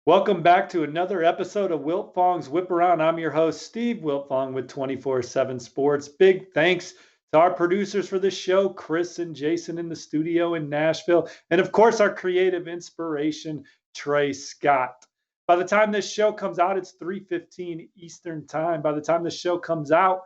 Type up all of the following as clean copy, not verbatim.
Welcome back to another episode of Wiltfong's Whiparound. I'm your host, Steve Wiltfong with 24/7 Sports. Big thanks to our producers for this show, Chris and Jason in the studio in Nashville, and of course, our creative inspiration, Trey Scott. By the time this show comes out, it's 3:15 Eastern Time. By the time this show comes out,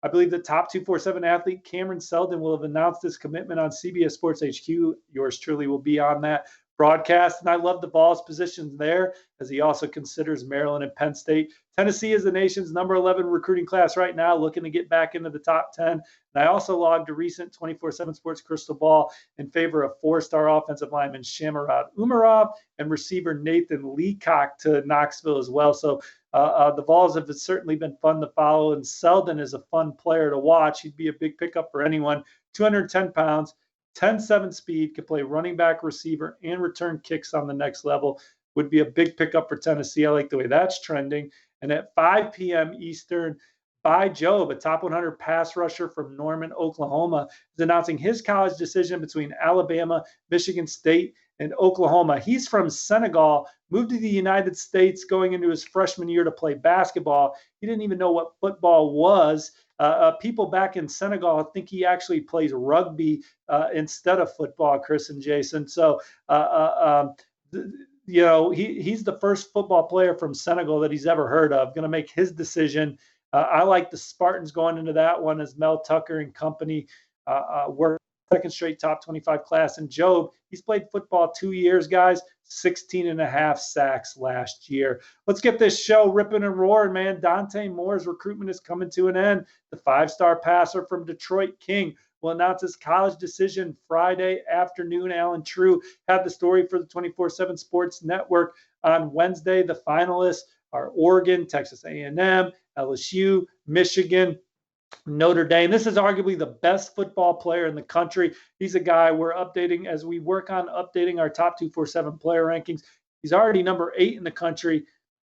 I believe the top 247 athlete Cameron Seldon will have announced his commitment on CBS Sports HQ. Yours truly will be on that broadcast, and I love the Vols' positions there as he also considers Maryland and Penn State. Tennessee is the nation's number 11 recruiting class right now, looking to get back into the top 10. And I also logged a recent 24/7 Sports crystal ball in favor of four-star offensive lineman Shamarad Umarov and receiver Nathan Leacock to Knoxville as well. So the Vols have certainly been fun to follow, and Seldon is a fun player to watch. He'd be a big pickup for anyone. 210 pounds, 10.7 speed, can play running back, receiver, and return kicks on the next level. Would be a big pickup for Tennessee. I like the way that's trending. And at 5 p.m. Eastern, By Job, a top 100 pass rusher from Norman, Oklahoma, is announcing his college decision between Alabama, Michigan State, and Oklahoma. He's from Senegal, moved to the United States going into his freshman year to play basketball. He didn't even know what football was. People back in Senegal think he actually plays rugby instead of football, Chris and Jason. So, he's the first football player from Senegal that he's ever heard of. Going to make his decision. I like the Spartans going into that one as Mel Tucker and company work second straight top 25 class. And Job, he's played football 2 years, guys, 16 and a half sacks last year. Let's get this show ripping and roaring, man. Dante Moore's recruitment is coming to an end. The five-star passer from Detroit King will announce his college decision Friday afternoon. Alan True had the story for the 24/7 Sports Network on Wednesday. The finalists are Oregon, Texas A&M, LSU, Michigan, Notre Dame. This is arguably the best football player in the country. He's a guy we're updating as we work on updating our top 247 player rankings. He's already number 8 in the country.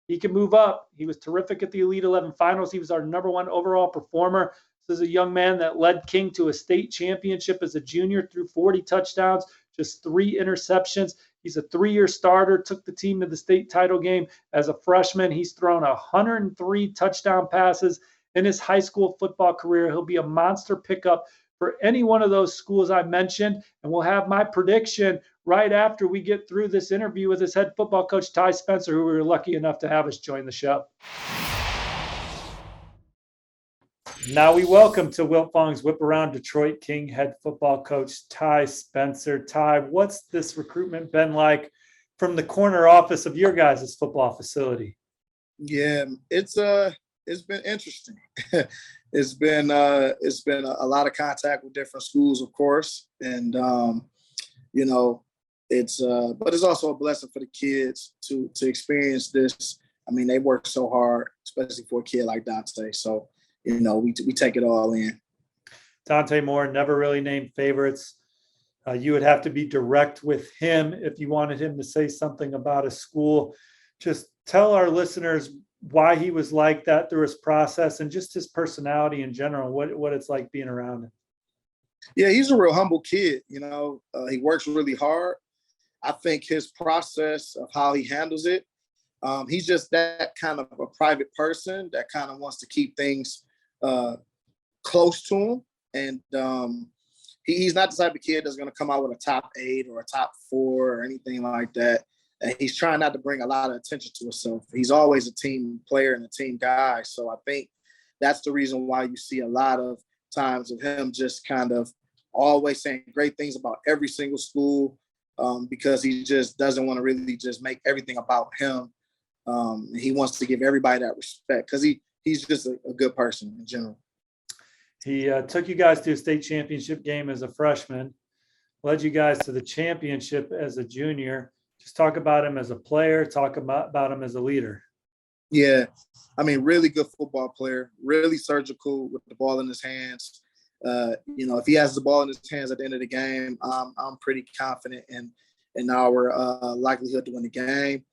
He can move up. He was terrific at the Elite 11 finals. He was our number 1 overall performer. This is a young man that led King to a state championship as a junior, threw 40 touchdowns, just 3 interceptions. He's a 3-year starter, took the team to the state title game as a freshman. He's thrown 103 touchdown passes in his high school football career. He'll be a monster pickup for any one of those schools I mentioned. And we'll have my prediction right after we get through this interview with his head football coach, Ty Spencer, who we were lucky enough to have us join the show. Now we welcome to Wiltfong's Whiparound Detroit King head football coach, Ty Spencer. Ty, what's this recruitment been like from the corner office of your guys' football facility? Yeah, it's been interesting. It's been a lot of contact with different schools, of course, and but it's also a blessing for the kids to experience this. I mean, they work so hard, especially for a kid like Dante. So, we take it all in. Dante Moore, never really named favorites. You would have to be direct with him if you wanted him to say something about a school. Just tell our listeners why he was like that through his process and just his personality in general, what it's like being around him. Yeah, he's a real humble kid. He works really hard. I think his process of how he handles it, he's just that kind of a private person that kind of wants to keep things close to him. And he's not the type of kid that's going to come out with a top 8 or a top 4 or anything like that. And he's trying not to bring a lot of attention to himself. He's always a team player and a team guy. So I think that's the reason why you see a lot of times of him just kind of always saying great things about every single school, because he just doesn't want to really just make everything about him. He wants to give everybody that respect because he's just a good person in general. He took you guys to a state championship game as a freshman, led you guys to the championship as a junior. Just talk about him as a player, talk about him as a leader. Yeah, I mean, really good football player, really surgical with the ball in his hands. If he has the ball in his hands at the end of the game, I'm pretty confident in our likelihood to win the game.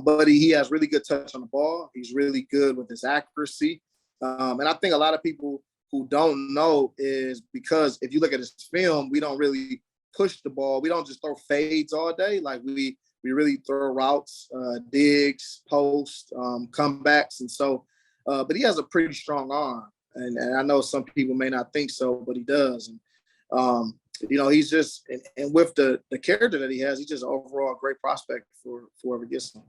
But he has really good touch on the ball. He's really good with his accuracy. And I think a lot of people who don't know is because if you look at his film, we don't really push the ball. We don't just throw fades all day. Like we We really throw routes, digs, post, comebacks. And so, but he has a pretty strong arm. And I know some people may not think so, but he does. And, he's just, and with the character that he has, he's just overall a great prospect for whoever gets him.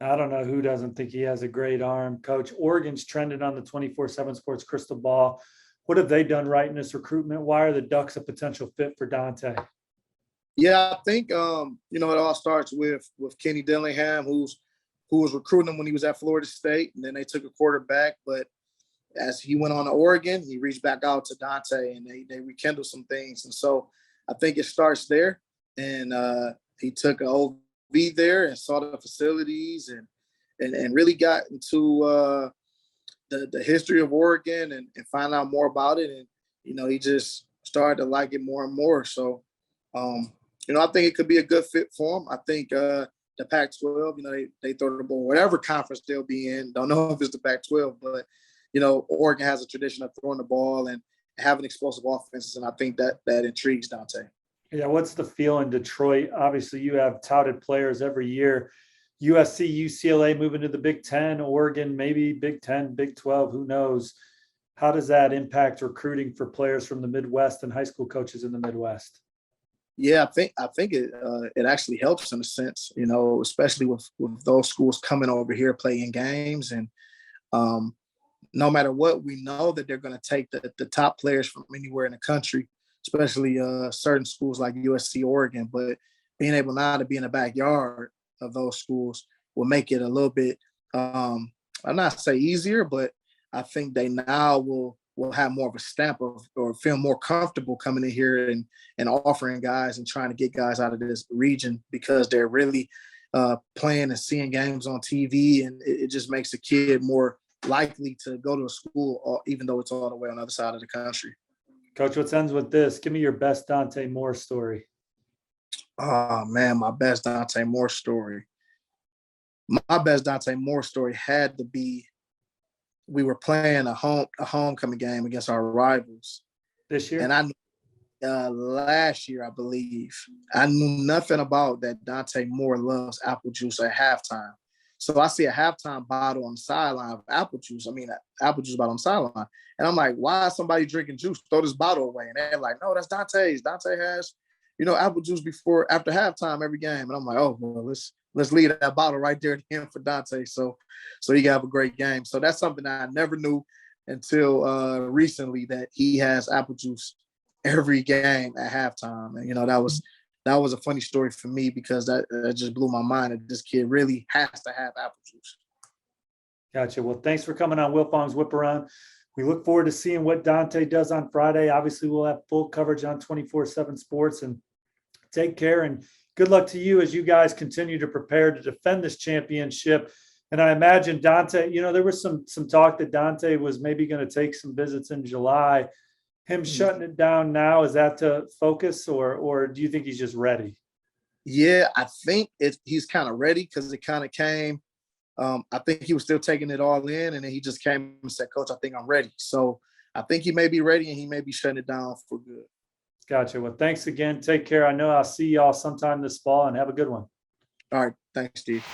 I don't know who doesn't think he has a great arm, Coach. Oregon's trending on the 24/7 Sports crystal ball. What have they done right in this recruitment? Why are the Ducks a potential fit for Dante? Yeah, I think it all starts with Kenny Dillingham, who was recruiting him when he was at Florida State, and then they took a quarterback. But as he went on to Oregon, he reached back out to Dante, and they rekindled some things. And so I think it starts there. And he took an OV there and saw the facilities and really got into the history of Oregon and find out more about it. And he just started to like it more and more. So. I think it could be a good fit for him. I think the Pac-12, they throw the ball, whatever conference they'll be in. Don't know if it's the Pac-12, but, Oregon has a tradition of throwing the ball and having explosive offenses, and I think that intrigues Dante. Yeah, what's the feel in Detroit? Obviously, you have touted players every year. USC, UCLA moving to the Big Ten, Oregon, maybe Big 10, Big 12, who knows? How does that impact recruiting for players from the Midwest and high school coaches in the Midwest? Yeah, I think it actually helps in a sense, especially with those schools coming over here playing games. And no matter what, we know that they're going to take the top players from anywhere in the country, especially certain schools like USC, Oregon. But being able now to be in the backyard of those schools will make it a little bit, I'm not say easier, but I think they now will have more of a stamp of or feel more comfortable coming in here and offering guys and trying to get guys out of this region because they're really playing and seeing games on TV, and it just makes a kid more likely to go to a school, even though it's all the way on the other side of the country. Coach, let's end with this. Give me your best Dante Moore story. Oh, man, my best Dante Moore story. My best Dante Moore story had to be we were playing a homecoming game against our rivals. This year? And I last year, I believe. I knew nothing about that Dante Moore loves apple juice at halftime. So I see a halftime bottle on the sideline of apple juice. Apple juice bottle on the sideline. And I'm like, why is somebody drinking juice? Throw this bottle away. And they're like, no, that's Dante's. Dante has, apple juice after halftime every game. And I'm like, oh, well, let's leave that bottle right there at the end for Dante. So he can have a great game. So that's something that I never knew until recently, that he has apple juice every game at halftime. And, that was a funny story for me because that just blew my mind that this kid really has to have apple juice. Gotcha. Well, thanks for coming on Wiltfong's Whiparound. We look forward to seeing what Dante does on Friday. Obviously, we'll have full coverage on 24/7 Sports, and take care and good luck to you as you guys continue to prepare to defend this championship. And I imagine Dante, there was some talk that Dante was maybe going to take some visits in July. Him shutting it down now, is that to focus or do you think he's just ready? Yeah, I think he's kind of ready because it kind of came. I think he was still taking it all in, and then he just came and said, Coach, I think I'm ready. So I think he may be ready, and he may be shutting it down for good. Gotcha. Well, thanks again. Take care. I know I'll see y'all sometime this fall, and have a good one. All right. Thanks, Steve.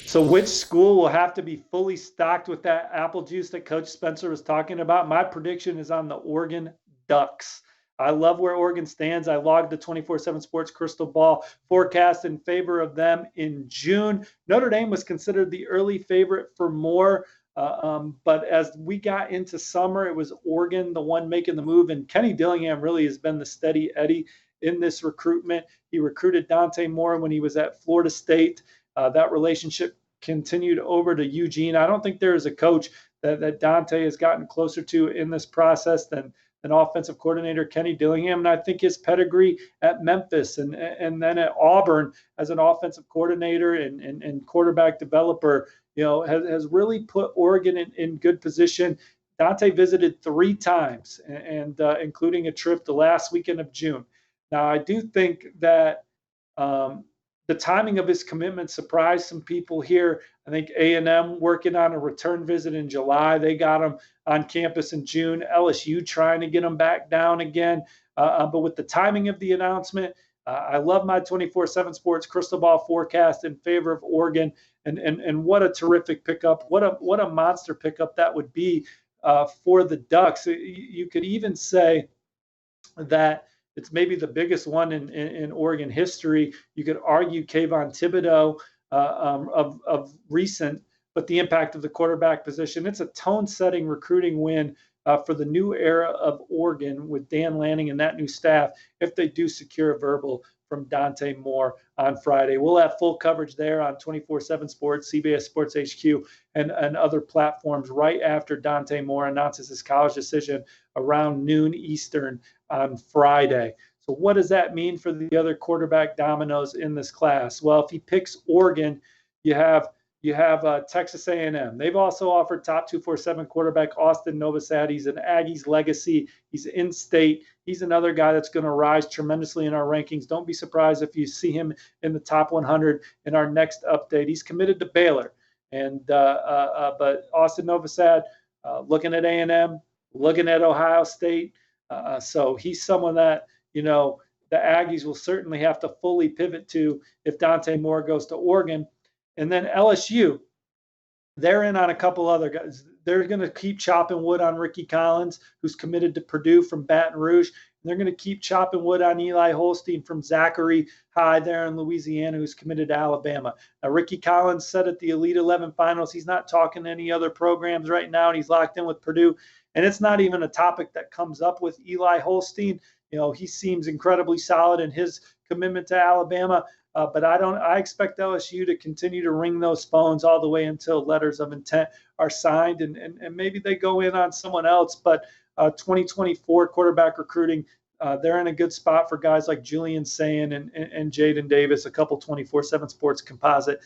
So which school will have to be fully stocked with that apple juice that Coach Spencer was talking about? My prediction is on the Oregon Ducks. I love where Oregon stands. I logged the 24/7 Sports crystal ball forecast in favor of them in June. Notre Dame was considered the early favorite for Moore. But as we got into summer, it was Oregon, the one making the move. And Kenny Dillingham really has been the steady Eddie in this recruitment. He recruited Dante Moore when he was at Florida State. That relationship continued over to Eugene. I don't think there is a coach that Dante has gotten closer to in this process than offensive coordinator Kenny Dillingham. And I think his pedigree at Memphis and then at Auburn as an offensive coordinator and quarterback developer, has really put Oregon in good position. Dante visited 3 times, and including a trip the last weekend of June. Now, I do think that the timing of his commitment surprised some people here. I think A&M working on a return visit in July. They got him on campus in June. LSU trying to get him back down again. But with the timing of the announcement, I love my 24/7 Sports crystal ball forecast in favor of Oregon, and what a terrific pickup! What a monster pickup that would be for the Ducks. You could even say that it's maybe the biggest one in Oregon history. You could argue Kayvon Thibodeau of recent, but the impact of the quarterback position. It's a tone-setting recruiting win for the new era of Oregon with Dan Lanning and that new staff if they do secure a verbal from Dante Moore on Friday. We'll have full coverage there on 24/7 Sports, CBS Sports HQ, and other platforms right after Dante Moore announces his college decision around noon Eastern on Friday. So what does that mean for the other quarterback dominoes in this class? Well, if he picks Oregon, you have Texas A&M. They've also offered top 247 quarterback Austin Novosad. He's an Aggies legacy. He's in state. He's another guy that's going to rise tremendously in our rankings. Don't be surprised if you see him in the top 100 in our next update. He's committed to Baylor, but Austin Novosad, looking at A&M, looking at Ohio State. So he's someone that the Aggies will certainly have to fully pivot to if Dante Moore goes to Oregon. And then LSU, they're in on a couple other guys. They're going to keep chopping wood on Ricky Collins, who's committed to Purdue from Baton Rouge. And they're going to keep chopping wood on Eli Holstein from Zachary High there in Louisiana, who's committed to Alabama. Now, Ricky Collins said at the Elite 11 finals, he's not talking to any other programs right now, and he's locked in with Purdue. And it's not even a topic that comes up with Eli Holstein. He seems incredibly solid in his commitment to Alabama. But I expect LSU to continue to ring those phones all the way until letters of intent are signed, and maybe they go in on someone else. But 2024 quarterback recruiting, they're in a good spot for guys like Julian Sayin and Jaden Davis, a couple 24/7 Sports composite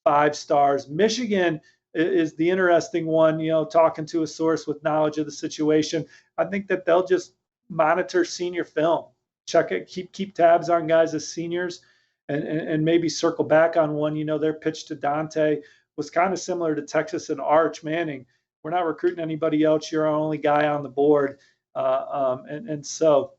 5 stars. Michigan is the interesting one, talking to a source with knowledge of the situation. I think that they'll just monitor senior film, check it, keep tabs on guys as seniors. And maybe circle back on one. Their pitch to Dante was kind of similar to Texas and Arch Manning. We're not recruiting anybody else. You're our only guy on the board. So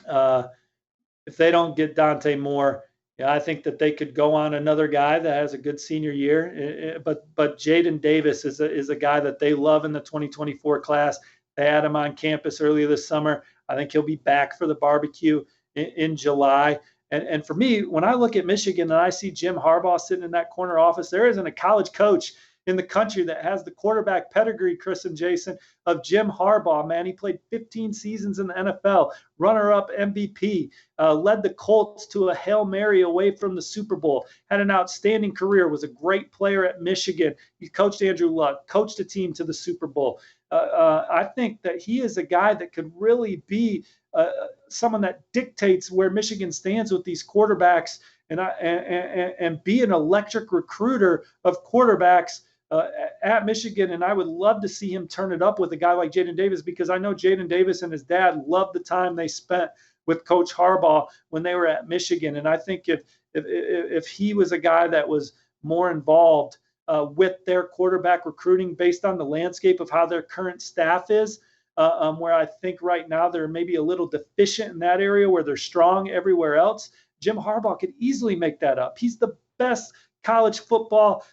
if they don't get Dante Moore, I think that they could go on another guy that has a good senior year. But Jaden Davis is a guy that they love in the 2024 class. They had him on campus earlier this summer. I think he'll be back for the barbecue in July. And for me, when I look at Michigan and I see Jim Harbaugh sitting in that corner office, there isn't a college coach in the country that has the quarterback pedigree, Chris and Jason, of Jim Harbaugh. Man, he played 15 seasons in the NFL, runner-up MVP, led the Colts to a Hail Mary away from the Super Bowl, had an outstanding career, was a great player at Michigan. He coached Andrew Luck, coached a team to the Super Bowl. I think that he is a guy that could really be someone that dictates where Michigan stands with these quarterbacks and be an electric recruiter of quarterbacks at Michigan. And I would love to see him turn it up with a guy like Jaden Davis, because I know Jaden Davis and his dad loved the time they spent with Coach Harbaugh when they were at Michigan. And I think if he was a guy that was more involved with their quarterback recruiting based on the landscape of how their current staff is, where I think right now they're maybe a little deficient in that area where they're strong everywhere else, Jim Harbaugh could easily make that up. He's the best college football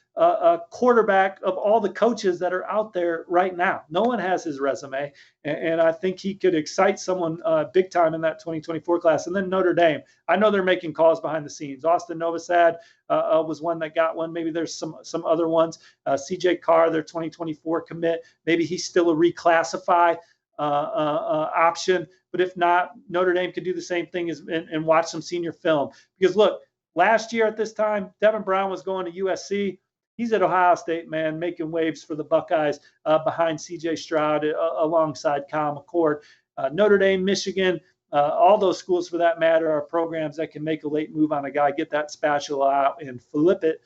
quarterback of all the coaches that are out there right now. No one has his resume, and I think he could excite someone big time in that 2024 class. And then Notre Dame, I know they're making calls behind the scenes. Austin Novosad was one that got one. Maybe there's some other ones. CJ Carr, their 2024 commit. Maybe he's still a reclassify option. But if not, Notre Dame could do the same thing and watch some senior film. Because look, last year at this time, Devin Brown was going to USC. He's at Ohio State, man, making waves for the Buckeyes behind C.J. Stroud alongside Kyle McCord. Notre Dame, Michigan, all those schools for that matter are programs that can make a late move on a guy, get that spatula out, and flip it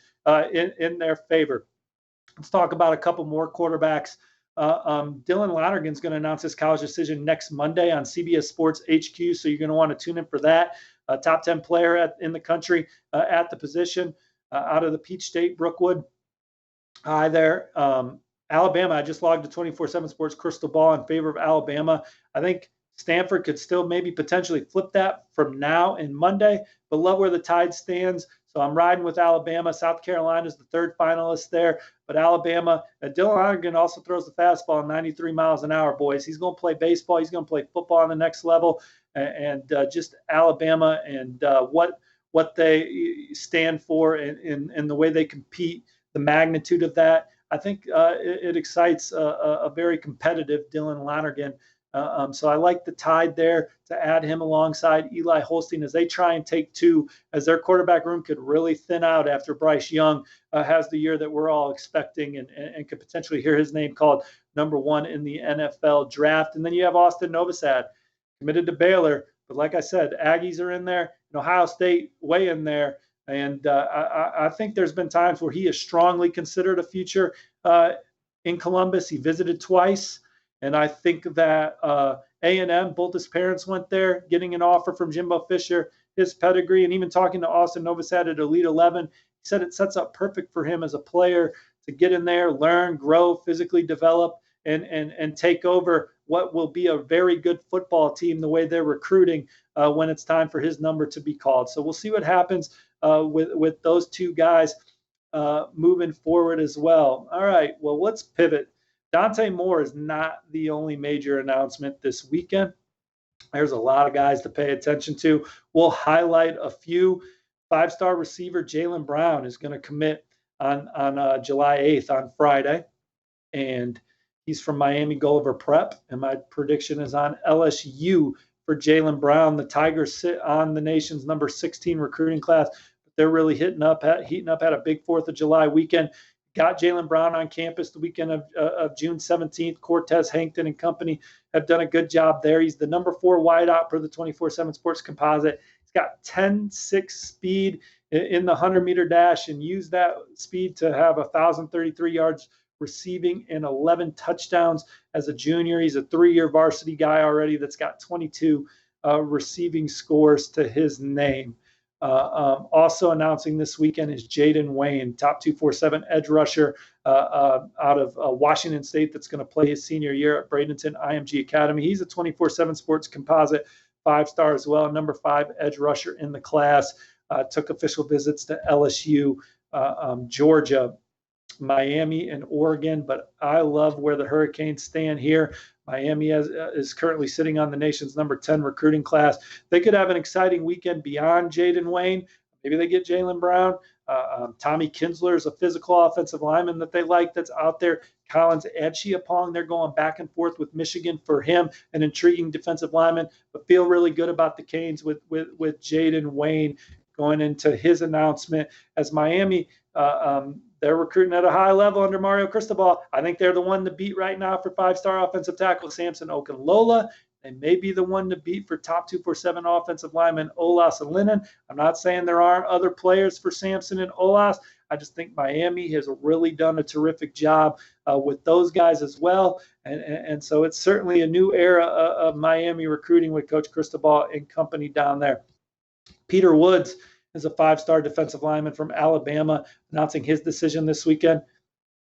in their favor. Let's talk about a couple more quarterbacks. Dylan Lonergan's going to announce his college decision next Monday on CBS Sports HQ, so you're going to want to tune in for that. Top 10 player in the country at the position out of the Peach State, Brookwood. Hi there. Alabama, I just logged to 24/7 Sports Crystal Ball in favor of Alabama. I think Stanford could still maybe potentially flip that from now and Monday, but love where the Tide stands. So I'm riding with Alabama. South Carolina is the third finalist there, but Alabama, Dylan Lonergan also throws the fastball 93 miles an hour, boys. He's going to play baseball. He's going to play football on the next level, and just Alabama and what they stand for and the way they compete, the magnitude of that. I think it excites a very competitive Dylan Lonergan. So I like the Tide there to add him alongside Eli Holstein as they try and take two, as their quarterback room could really thin out after Bryce Young has the year that we're all expecting and could potentially hear his name called number one in the NFL draft. And then you have Austin Novosad, committed to Baylor. But like I said, Aggies are in there, and Ohio State way in there. And I think there's been times where he is strongly considered a future in Columbus. He visited twice. And I think that A&M, both his parents went there, getting an offer from Jimbo Fisher, his pedigree, and even talking to Austin Novosad at Elite 11. He said it sets up perfect for him as a player to get in there, learn, grow, physically develop, and take over what will be a very good football team the way they're recruiting when it's time for his number to be called. So we'll see what happens with those two guys moving forward as well. All right, well, let's pivot. Dante Moore is not the only major announcement this weekend. There's a lot of guys to pay attention to. We'll highlight a few. Five-star receiver Jaylen Brown is going to commit on July 8th on Friday. And he's from Miami Gulliver Prep. And my prediction is on LSU for Jaylen Brown. The Tigers sit on the nation's number 16 recruiting class. But they're really heating up, had a big 4th of July weekend. Got Jaylen Brown on campus the weekend of June 17th. Cortez Hankton and company have done a good job there. He's the number 4 wideout per the 24/7 Sports Composite. He's got 10.6 speed in the 100-meter dash and used that speed to have 1,033 yards receiving and 11 touchdowns as a junior. He's a 3-year varsity guy already that's got 22 receiving scores to his name. Also announcing this weekend is Jaden Wayne, top 247 edge rusher out of Washington State that's going to play his senior year at Bradenton IMG Academy. He's a 24/7 Sports Composite 5-star as well, number 5 edge rusher in the class. Took official visits to LSU, Georgia, Miami, and Oregon, but I love where the Hurricanes stand here. Miami is currently sitting on the nation's number 10 recruiting class. They could have an exciting weekend beyond Jaden Wayne. Maybe they get Jaylen Brown. Tommy Kinsler is a physical offensive lineman that they like that's out there. Collins Achiapong, they're going back and forth with Michigan for him, an intriguing defensive lineman, but feel really good about the Canes with Jaden Wayne going into his announcement as Miami they're recruiting at a high level under Mario Cristobal. I think they're the one to beat right now for 5-star offensive tackle Samson Okunlola. They may be the one to beat for top 247 offensive lineman Olas Alinen. I'm not saying there aren't other players for Samson and Olas. I just think Miami has really done a terrific job with those guys as well. And so it's certainly a new era of Miami recruiting with Coach Cristobal and company down there. Peter Woods is a 5-star defensive lineman from Alabama, announcing his decision this weekend.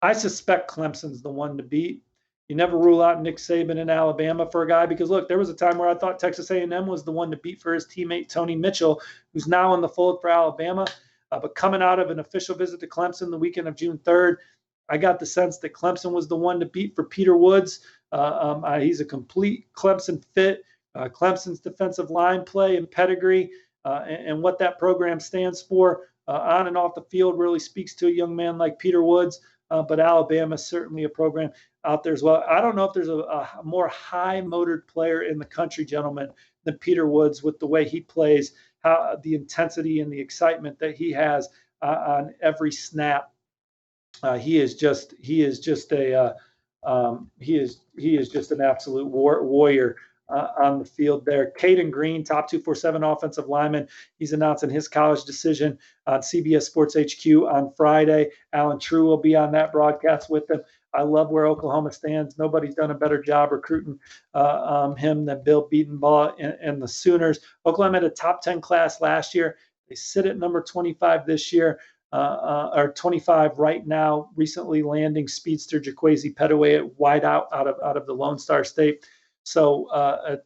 I suspect Clemson's the one to beat. You never rule out Nick Saban in Alabama for a guy because, look, there was a time where I thought Texas A&M was the one to beat for his teammate Tony Mitchell, who's now in the fold for Alabama. But coming out of an official visit to Clemson the weekend of June 3rd, I got the sense that Clemson was the one to beat for Peter Woods. He's a complete Clemson fit. Clemson's defensive line play and pedigree and what that program stands for on and off the field really speaks to a young man like Peter Woods. But Alabama is certainly a program out there as well. I don't know if there's a more high-motored player in the country, gentlemen, than Peter Woods with the way he plays, how the intensity and the excitement that he has on every snap. He is just an absolute warrior on the field there. Caden Green, top 247 offensive lineman. He's announcing his college decision on CBS Sports HQ on Friday. Alan True will be on that broadcast with them. I love where Oklahoma stands. Nobody's done a better job recruiting him than Bill Beatonbaugh and the Sooners. Oklahoma had a top 10 class last year. They sit at number 25 this year. Or 25 right now, recently landing speedster Jaquazi Pettaway at wideout out of the Lone Star State. So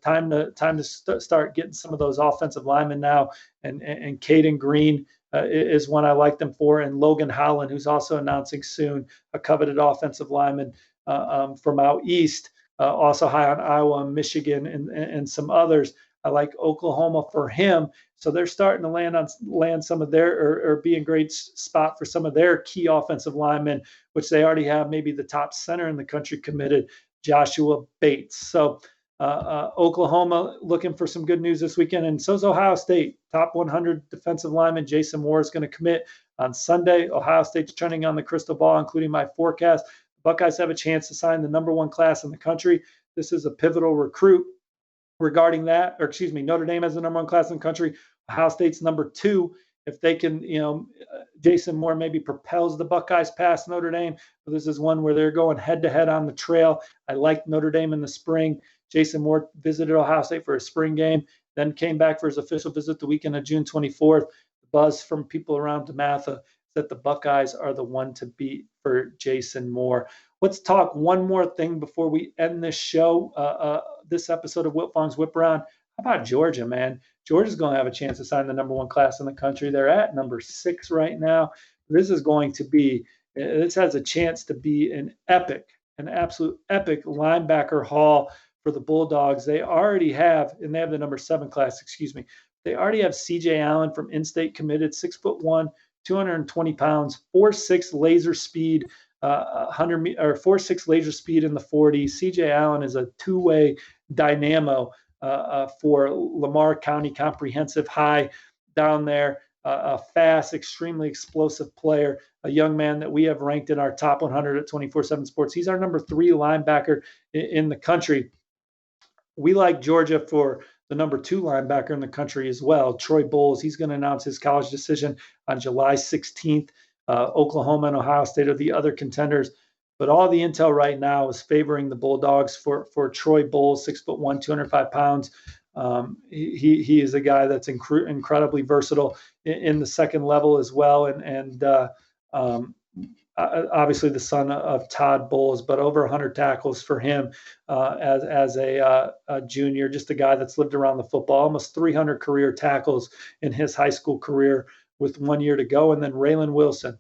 time to start getting some of those offensive linemen now. And Caden Green is one I like them for, and Logan Holland, who's also announcing soon, a coveted offensive lineman from out east, also high on Iowa and Michigan and some others. I like Oklahoma for him. So they're starting to land some of their or be in great spot for some of their key offensive linemen, which they already have maybe the top center in the country committed, Joshua Bates. So Oklahoma looking for some good news this weekend, and so's Ohio State. Top 100 defensive lineman Jason Moore is going to commit on Sunday. Ohio State's trending on the crystal ball, including my forecast. The Buckeyes have a chance to sign the #1 class in the country. This is a pivotal recruit regarding that, or excuse me, Notre Dame has the #1 class in the country. Ohio State's #2. If they can, Jason Moore maybe propels the Buckeyes past Notre Dame. But this is one where they're going head to head on the trail. I liked Notre Dame in the spring. Jason Moore visited Ohio State for a spring game, then came back for his official visit the weekend of June 24th. The buzz from people around DeMatha is that the Buckeyes are the one to beat for Jason Moore. Let's talk one more thing before we end this show, this episode of Wiltfong's Whiparound. How about Georgia, man? Georgia's going to have a chance to sign the #1 class in the country. They're at #6 right now. This has a chance to be an absolute epic linebacker haul for the Bulldogs. They already have, and they have the #7 class, They already have CJ Allen from in-state committed, 6'1", 220 pounds, 4.6 laser speed, 4.6 laser speed in the 40. CJ Allen is a two-way dynamo for Lamar County Comprehensive High down there. A fast, extremely explosive player, a young man that we have ranked in our top 100 at 24/7 Sports. He's our #3 linebacker in the country. We like Georgia for the #2 linebacker in the country as well, Troy Bowles. He's going to announce his college decision on July 16th. Oklahoma and Ohio State are the other contenders. But all the intel right now is favoring the Bulldogs for Troy Bowles, 6'1", 205 pounds. He is a guy that's incredibly versatile in the second level as well. And obviously the son of Todd Bowles, but over 100 tackles for him as a junior, just a guy that's lived around the football, almost 300 career tackles in his high school career with 1 year to go. And then Raylan Wilson.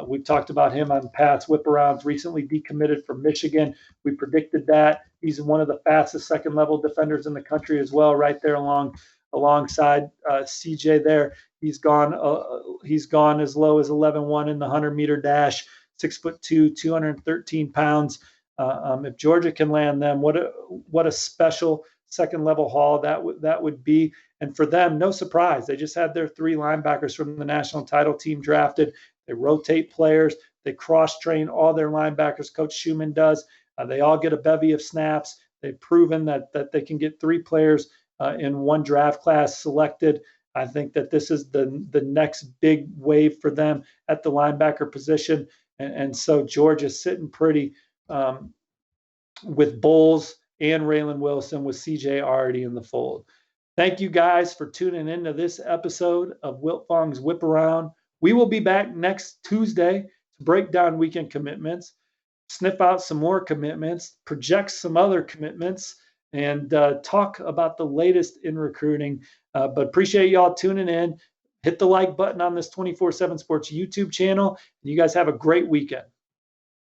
We've talked about him on past Whiparounds, recently decommitted from Michigan. We predicted that. He's one of the fastest second-level defenders in the country as well, right there alongside CJ there. He's gone as low as 11-1 in the 100-meter dash, 6'2", 213 pounds. If Georgia can land them, what a special second-level haul that would be. And for them, no surprise. They just had their 3 linebackers from the national title team drafted. They rotate players. They cross-train all their linebackers. Coach Schumann does. They all get a bevy of snaps. They've proven that they can get 3 players in one draft class selected. I think that this is the next big wave for them at the linebacker position. And so Georgia's sitting pretty with Bowles and Raylan Wilson with CJ already in the fold. Thank you guys for tuning into this episode of Wiltfong's Whiparound. We will be back next Tuesday to break down weekend commitments, sniff out some more commitments, project some other commitments, and talk about the latest in recruiting. But appreciate y'all tuning in. Hit the like button on this 24/7 Sports YouTube channel. And you guys have a great weekend.